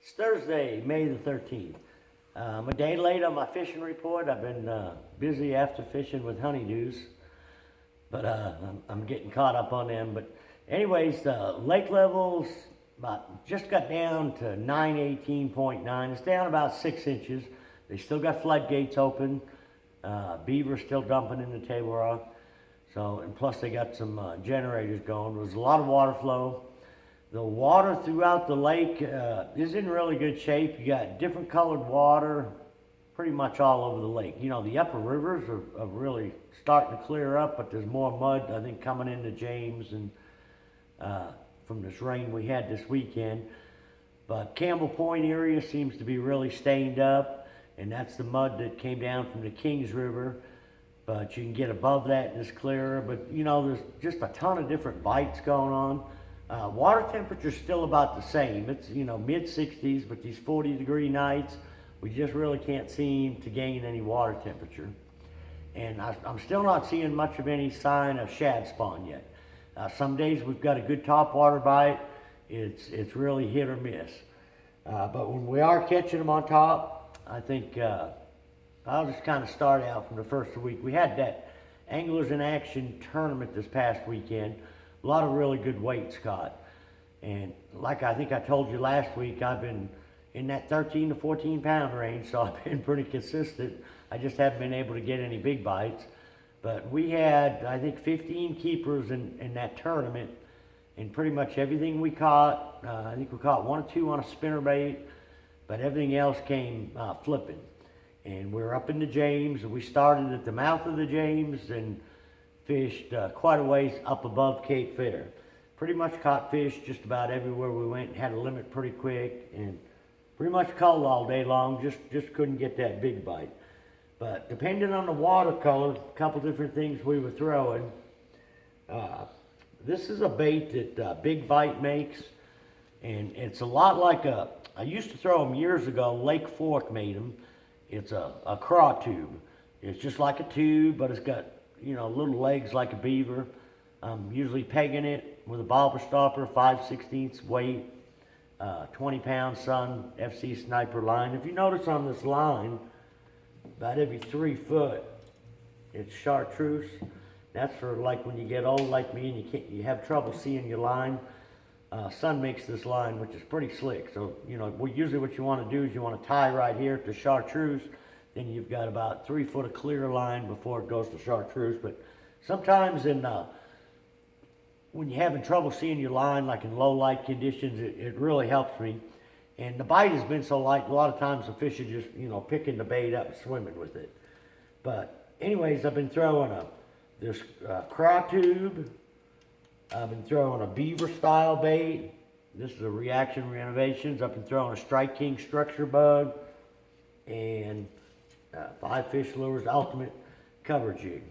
It's Thursday, May the 13th. I'm a day late on my fishing report. I've been busy after fishing with honeydews, but I'm getting caught up on them. But anyways, the lake levels just got down to 918.9. It's down about 6 inches. They still got floodgates open. Beaver still dumping in the Table Rock. So, and plus they got some generators going. There's a lot of water flow. The water throughout the lake is in really good shape. You got different colored water pretty much all over the lake. You know, the upper rivers are really starting to clear up, but there's more mud, I think, coming into James and from this rain we had this weekend. But Campbell Point area seems to be really stained up, and that's the mud that came down from the Kings River. But you can get above that and it's clearer. But, you know, there's just a ton of different bites going on. Water temperature's still about the same. It's, you know, mid-60s, but these 40-degree nights, we just really can't seem to gain any water temperature. And I'm still not seeing much of any sign of shad spawn yet. Some days we've got a good topwater bite. It's really hit or miss. But when we are catching them on top, I think I'll just kind of start out from the first of the week. We had that Anglers in Action tournament this past weekend. A lot of really good weights caught. And like I think I told you last week, I've been in that 13 to 14 pound range, so I've been pretty consistent. I just haven't been able to get any big bites. But we had, I think, 15 keepers in that tournament, and pretty much everything we caught, I think we caught 1 or 2 on a spinnerbait, but everything else came flipping. And we were up in the James, and we started at the mouth of the James and fished quite a ways up above Cape Fear. Pretty much caught fish just about everywhere we went, had a limit pretty quick, and pretty much culled all day long, just couldn't get that big bite. But depending on the watercolor, a couple different things we were throwing. This is a bait that Big Bite makes, and it's a lot like I used to throw them years ago. Lake Fork made them. It's a craw tube. It's just like a tube, but it's got, you know, little legs like a beaver. I'm usually pegging it with a bobber stopper, 5/16 weight, 20 pound Sun FC Sniper line. If you notice on this line, about every 3 foot, it's chartreuse. That's for like when you get old like me and you have trouble seeing your line. Sun makes this line, which is pretty slick. So, you know, usually what you want to do is you want to tie right here to chartreuse. Then you've got about 3 foot of clear line before it goes to chartreuse. But sometimes when you're having trouble seeing your line, like in low light conditions, it really helps me. And the bite has been so light, a lot of times the fish are just, you know, picking the bait up and swimming with it. But anyways, I've been throwing this craw tube. I've been throwing a beaver style bait. This is a Reaction Renovations. I've been throwing a Strike King structure bug and 5 Fish Lures Ultimate cover jig.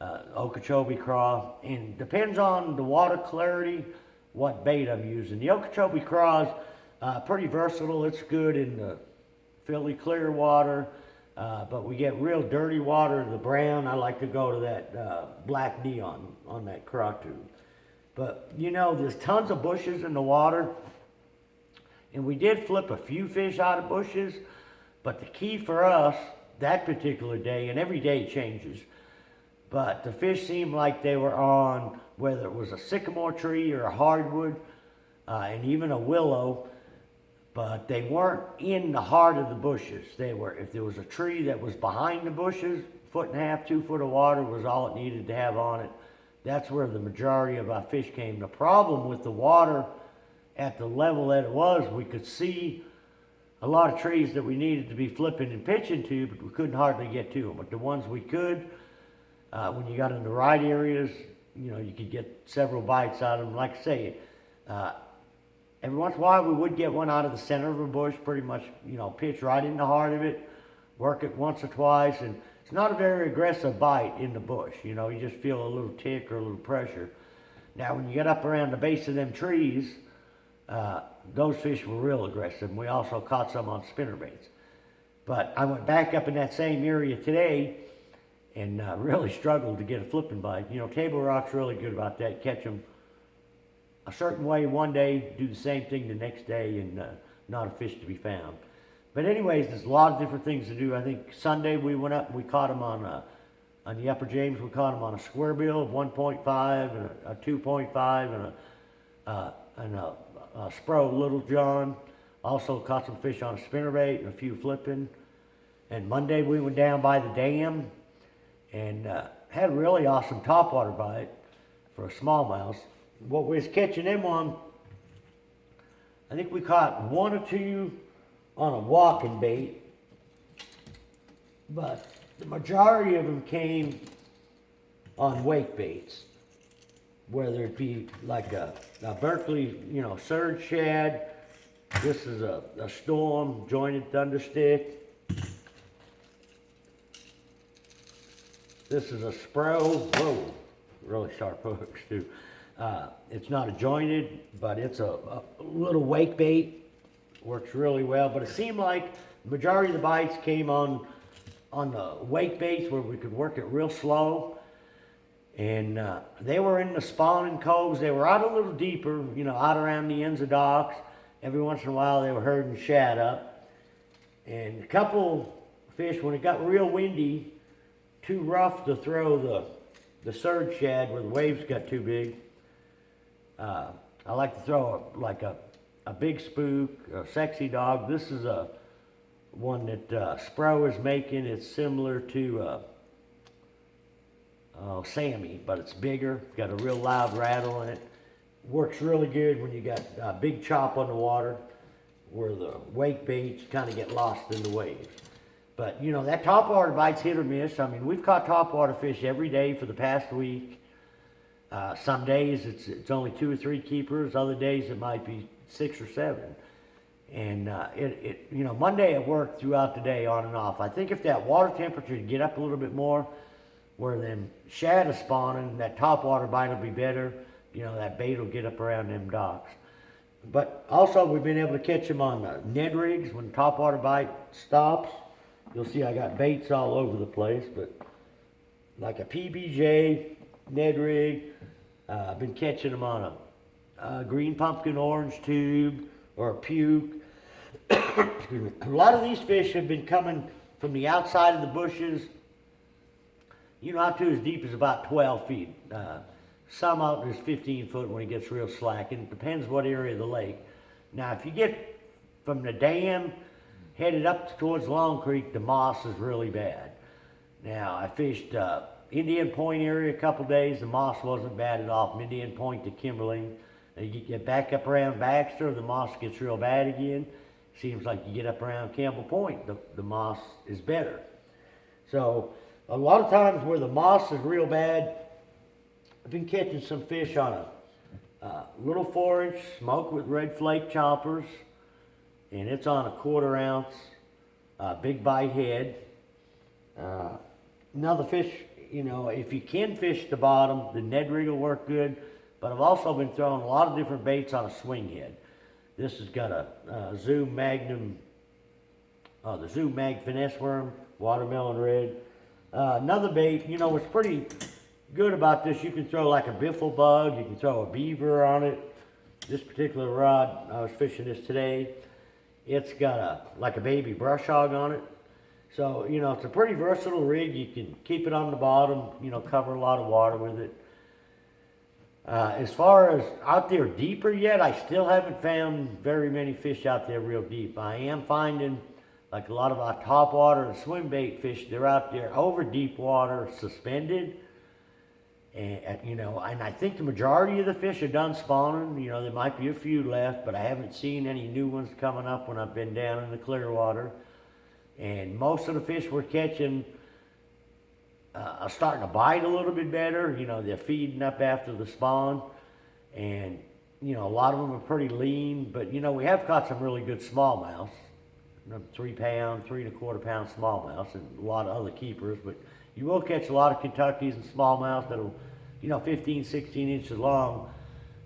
Okeechobee craw, and depends on the water clarity what bait I'm using. The Okeechobee craw is pretty versatile. It's good in the fairly clear water, but we get real dirty water, the brown. I like to go to that black neon on that craw tube. But you know, there's tons of bushes in the water, and we did flip a few fish out of bushes, but the key for us that particular day, and every day changes, but the fish seemed like they were on, whether it was a sycamore tree or a hardwood, and even a willow, but they weren't in the heart of the bushes. They were, if there was a tree that was behind the bushes, 1.5 to 2 foot of water was all it needed to have on it. That's where the majority of our fish came. The problem with the water at the level that it was, we could see a lot of trees that we needed to be flipping and pitching to, but we couldn't hardly get to them. But the ones we could, when you got in the right areas, you know, you could get several bites out of them. Like I say, every once in a while we would get one out of the center of a bush, pretty much, you know, pitch right in the heart of it, work it once or twice, and it's not a very aggressive bite in the bush. You know, you just feel a little tick or a little pressure. Now, when you get up around the base of them trees, those fish were real aggressive. And we also caught some on spinnerbaits. But I went back up in that same area today and really struggled to get a flipping bite. You know, Table Rock's really good about that. Catch them a certain way one day, do the same thing the next day, and not a fish to be found. But anyways, there's a lot of different things to do. I think Sunday we went up and we caught them on the Upper James. We caught them on a square bill of 1.5 and a 2.5 and a Spro Little John. Also caught some fish on a spinnerbait and a few flipping. And Monday we went down by the dam and had a really awesome topwater bite for a smallmouth. What we was catching them on, I think we caught one or two on a walking bait, but the majority of them came on wake baits, whether it be like a Berkeley, surge shad. This is a storm jointed thunderstick. This is a Spro. Whoa, really sharp hooks too. It's not a jointed, but it's a little wake bait. Works really well, but it seemed like the majority of the bites came on the wake baits where we could work it real slow. And they were in the spawning coves. They were out a little deeper, out around the ends of docks. Every once in a while they were herding shad up. And a couple fish, when it got real windy, too rough to throw the surge shad where the waves got too big. I like to throw a big spook, a sexy dog. This is one that Spro is making. It's similar to Sammy, but it's bigger. Got a real loud rattle in it. Works really good when you got a big chop on the water where the wake baits kind of get lost in the waves. But, that topwater bite's hit or miss. I mean, we've caught topwater fish every day for the past week. Some days it's only 2 or 3 keepers. Other days it might be 6 or 7. And Monday it worked throughout the day on and off. I think if that water temperature would get up a little bit more, where them shad are spawning, that topwater bite will be better. That bait will get up around them docks. But also we've been able to catch them on Ned rigs when topwater bite stops. You'll see I got baits all over the place, but like a PBJ, Ned rig. I've been catching them on a green pumpkin orange tube or a puke. Excuse me. A lot of these fish have been coming from the outside of the bushes, out to as deep as about 12 feet. Some out there's 15 foot when it gets real slack, and it depends what area of the lake. Now, if you get from the dam headed up towards Long Creek, the moss is really bad. Now, I fished Indian Point area a couple days. The moss wasn't bad at all. From Indian Point to Kimberling. You get back up around Baxter, the moss gets real bad again. Seems like you get up around Campbell Point, the moss is better. So, a lot of times where the moss is real bad, I've been catching some fish on a little 4-inch smoke with red flake chompers, and it's on a 1/4 ounce big bite head. Now the fish, if you can fish the bottom, the Ned rig will work good, but I've also been throwing a lot of different baits on a swing head. This has got a Zoom Magnum, the Zoom Mag Finesse Worm, watermelon red. Another bait, what's pretty good about this, you can throw like a biffle bug, you can throw a beaver on it. This particular rod, I was fishing this today, it's got like a baby brush hog on it. So, it's a pretty versatile rig. You can keep it on the bottom, cover a lot of water with it. As far as out there deeper yet, I still haven't found very many fish out there real deep. I am finding like a lot of our topwater and swim bait fish, they're out there over deep water, suspended. And I think the majority of the fish are done spawning. There might be a few left, but I haven't seen any new ones coming up when I've been down in the clear water. And most of the fish we're catching are starting to bite a little bit better. They're feeding up after the spawn. And, a lot of them are pretty lean. But, we have caught some really good smallmouths. 3 pound, 3 1/4 pound smallmouths, and a lot of other keepers. But you will catch a lot of Kentuckies and smallmouths that'll, 15, 16 inches long.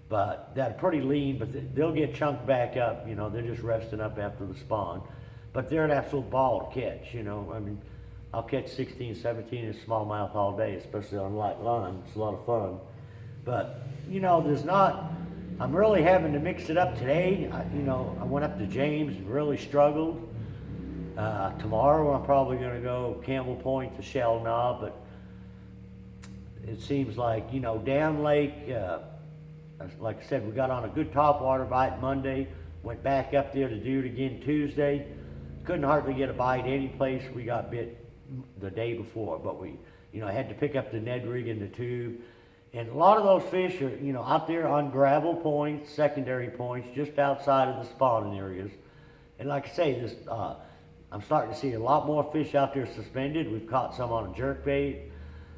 But they're pretty lean, but they'll get chunked back up. They're just resting up after the spawn. But they're an absolute ball to catch, I'll catch 16, 17 inch smallmouth all day, especially on light line. It's a lot of fun. But, there's not I'm really having to mix it up today. I went up to James and really struggled. Tomorrow I'm probably going to go Campbell Point to Shell Knob, but it seems like, down lake, like I said, we got on a good topwater bite Monday, went back up there to do it again Tuesday. Couldn't hardly get a bite any place. We got bit the day before, but we, had to pick up the Ned rig and the tube. And a lot of those fish are, out there on gravel points, secondary points, just outside of the spawning areas. And like I say, I'm starting to see a lot more fish out there suspended. We've caught some on a jerkbait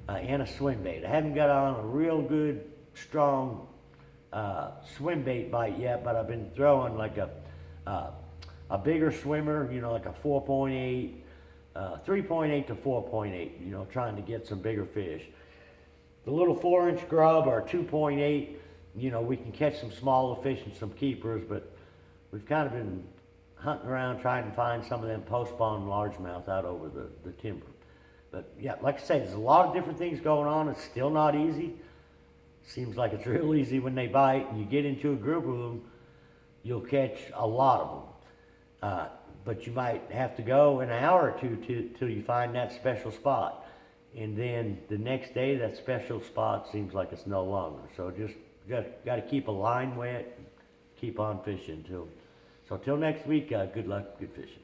and a swim bait. I haven't got on a real good, strong swim bait bite yet, but I've been throwing like a bigger swimmer, like a 4.8, 3.8 to 4.8, trying to get some bigger fish. The little 4-inch grub or 2.8, we can catch some smaller fish and some keepers, but we've kind of been hunting around trying to find some of them post-spawn largemouth out over the timber. But yeah, like I say, there's a lot of different things going on. It's still not easy. Seems like it's real easy when they bite and you get into a group of them, you'll catch a lot of them. But you might have to go an hour or two till you find that special spot. And then the next day, that special spot seems like it's no longer. So just got to keep a line wet, keep on fishing till. So till next week, good luck, good fishing.